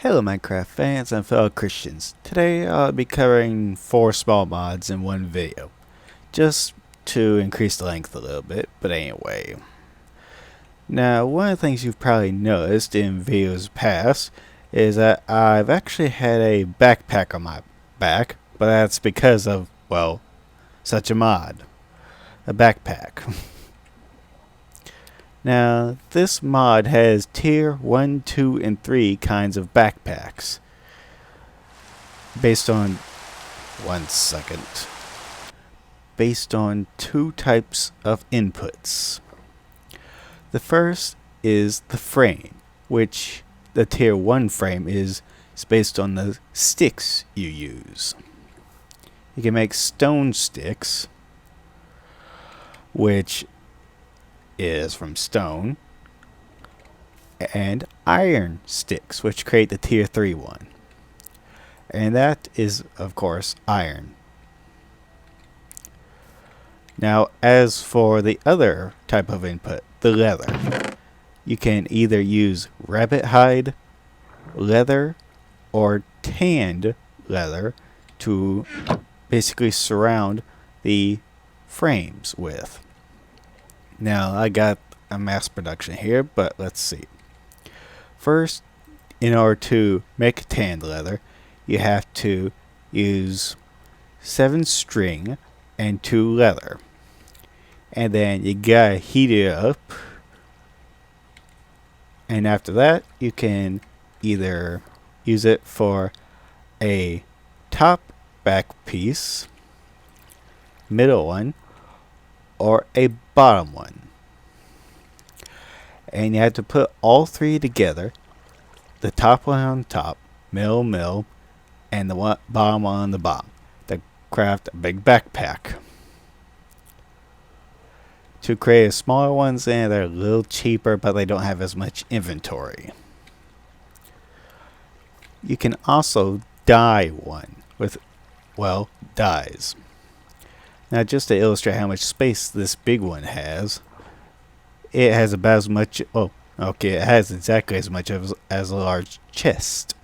Hello Minecraft fans and fellow Christians. Today I'll be covering 4 small mods in one video, just to increase the length a little bit, but anyway. Now one of the things you've probably noticed in videos past is that I've actually had a backpack on my back, but that's because of, well, such a mod. A backpack. Now, this mod has tier 1, 2, and 3 kinds of backpacks. Based on 1 second. Based on 2 types of inputs. The first is the frame, which the tier 1 frame is based on the sticks you use. You can make stone sticks, which is from stone, and iron sticks, which create the tier 3 one. And that is, of course, iron. Now, as for the other type of input, the leather, you can either use rabbit hide, leather, or tanned leather to basically surround the frames with. Now, I got a mass production here, but let's see. First, in order to make tanned leather, you have to use 7 string and 2 leather. And then you gotta heat it up. And after that, you can either use it for a top back piece, middle one, or a bottom one. And you have to put all 3 together, the top one on top, middle, and the bottom one on the bottom, to craft a big backpack. To create smaller ones, and they're a little cheaper, but they don't have as much inventory. You can also dye one with, well, dyes. Now, just to illustrate how much space this big one has, it has about as much, oh, okay, it has exactly as much as a large chest.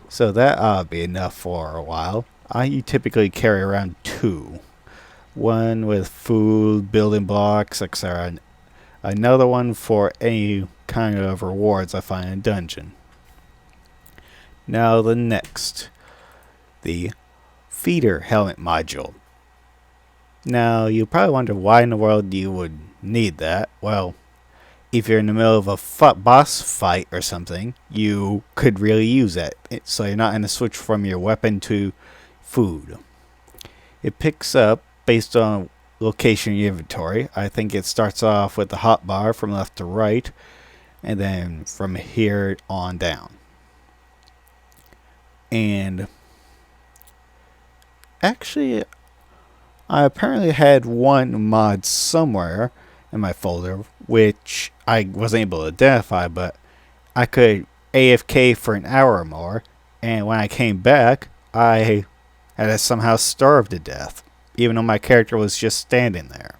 So that ought to be enough for a while. I typically carry around 2. One with food, building blocks, etc. And another one for any kind of rewards I find in a dungeon. Now the next, the feeder helmet module. Now, you probably wonder why in the world you would need that. Well, if you're in the middle of a boss fight or something, you could really use that. So you're not going to switch from your weapon to food. It picks up based on location in your inventory. I think it starts off with the hotbar from left to right, and then from here on down. And actually, I apparently had one mod somewhere in my folder which I wasn't able to identify, but I could AFK for an hour or more, and when I came back, I had somehow starved to death, even though my character was just standing there.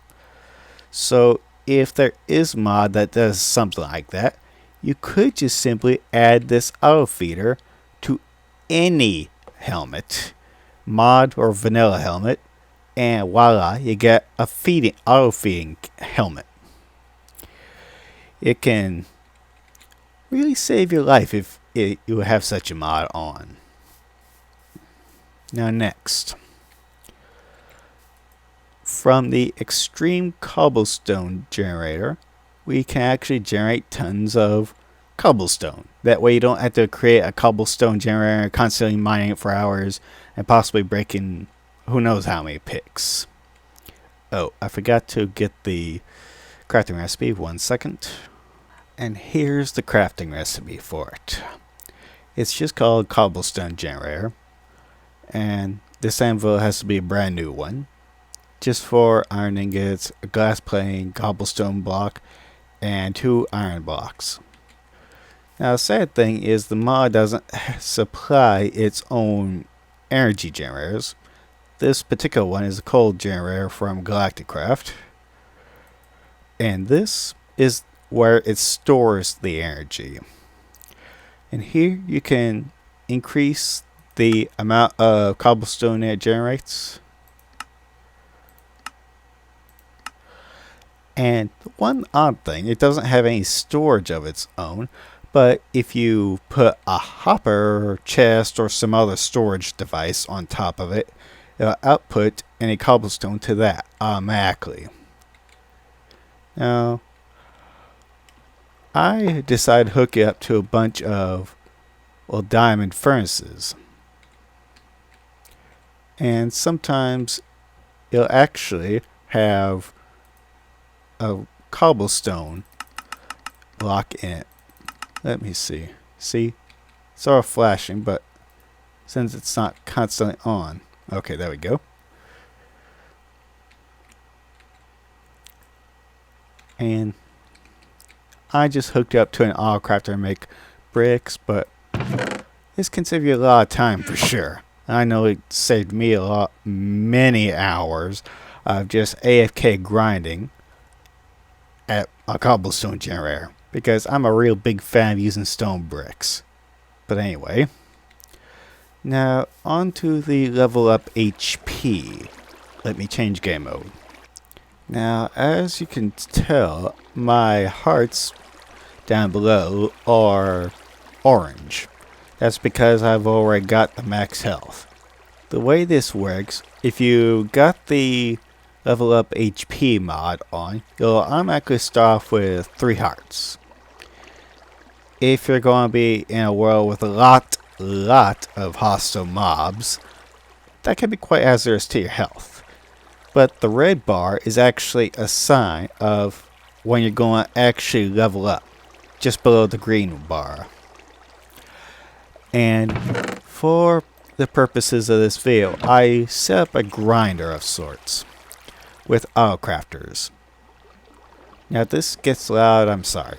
So if there is a mod that does something like that, you could just simply add this auto feeder to any helmet, mod or vanilla helmet, and voila, you get a auto feeding helmet. It can really save your life if you have such a mod on. Now next, from the extreme cobblestone generator, we can actually generate tons of cobblestone. That way you don't have to create a cobblestone generator, constantly mining it for hours, and possibly breaking who knows how many picks. Oh, I forgot to get the crafting recipe. 1 second. And here's the crafting recipe for it. It's just called Cobblestone Generator. And this anvil has to be a brand new one. Just for iron ingots, a glass plane, cobblestone block, and 2 iron blocks. Now the sad thing is the mod doesn't supply its own energy generators. This particular one is a coal generator from Galacticraft. And this is where it stores the energy. And here you can increase the amount of cobblestone it generates. And one odd thing, it doesn't have any storage of its own, but if you put a hopper or chest or some other storage device on top of it, it'll output any cobblestone to that automatically. Now, I decided to hook it up to a bunch of diamond furnaces. And sometimes it'll actually have a cobblestone block in it. Let me see. See? It's all flashing, but since it's not constantly on. Okay, there we go. And I just hooked up to an auto crafter to make bricks, but this can save you a lot of time for sure. I know it saved me many hours of just AFK grinding at a cobblestone generator, because I'm a real big fan of using stone bricks. But anyway, now on to the level up HP. Let me change game mode. Now, as you can tell, my hearts down below are orange. That's because I've already got the max health. The way this works, if you got the level up HP mod on, you'll automatically start off with 3 hearts. If you're going to be in a world with a lot of hostile mobs, that can be quite hazardous to your health. But the red bar is actually a sign of when you're going to actually level up, just below the green bar. And for the purposes of this video, I set up a grinder of sorts with auto crafters. Now if this gets loud, I'm sorry.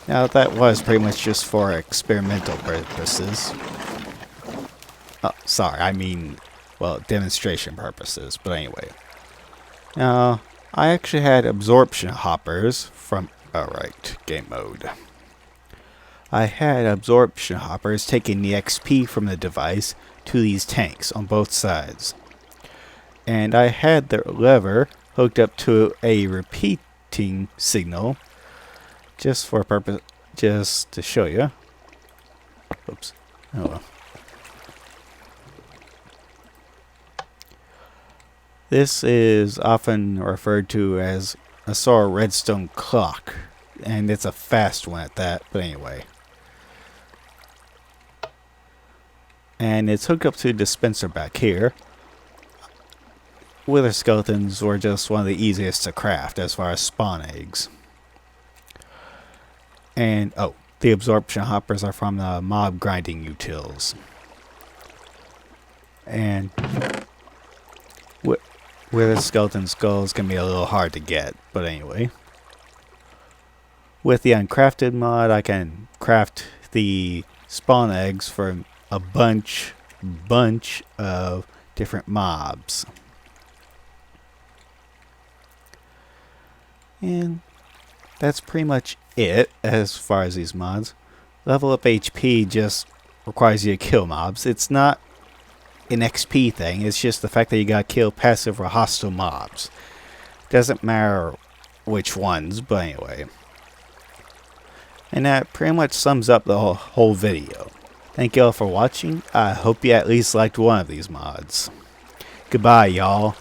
Now that was pretty much just for experimental purposes. Oh, sorry, I mean, well, demonstration purposes, but anyway. Now, I actually had absorption hoppers from, alright, game mode. I had absorption hoppers taking the XP from the device to these tanks on both sides. And I had the lever hooked up to a repeating signal just for a purpose, just to show you. Oops. Oh well. This is often referred to as a sort of redstone clock, and it's a fast one at that, but anyway. And it's hooked up to a dispenser back here. Wither skeletons were just one of the easiest to craft as far as spawn eggs. And, oh, the absorption hoppers are from the mob grinding utils. And wither skeleton skulls can be a little hard to get, but anyway. With the uncrafted mod, I can craft the spawn eggs for a bunch of different mobs. And that's pretty much it as far as these mods. Level up HP just requires you to kill mobs. It's not an XP thing, it's just the fact that you gotta kill passive or hostile mobs. Doesn't matter which ones, but anyway. And that pretty much sums up the whole video. Thank you all for watching. I hope you at least liked one of these mods. Goodbye, y'all.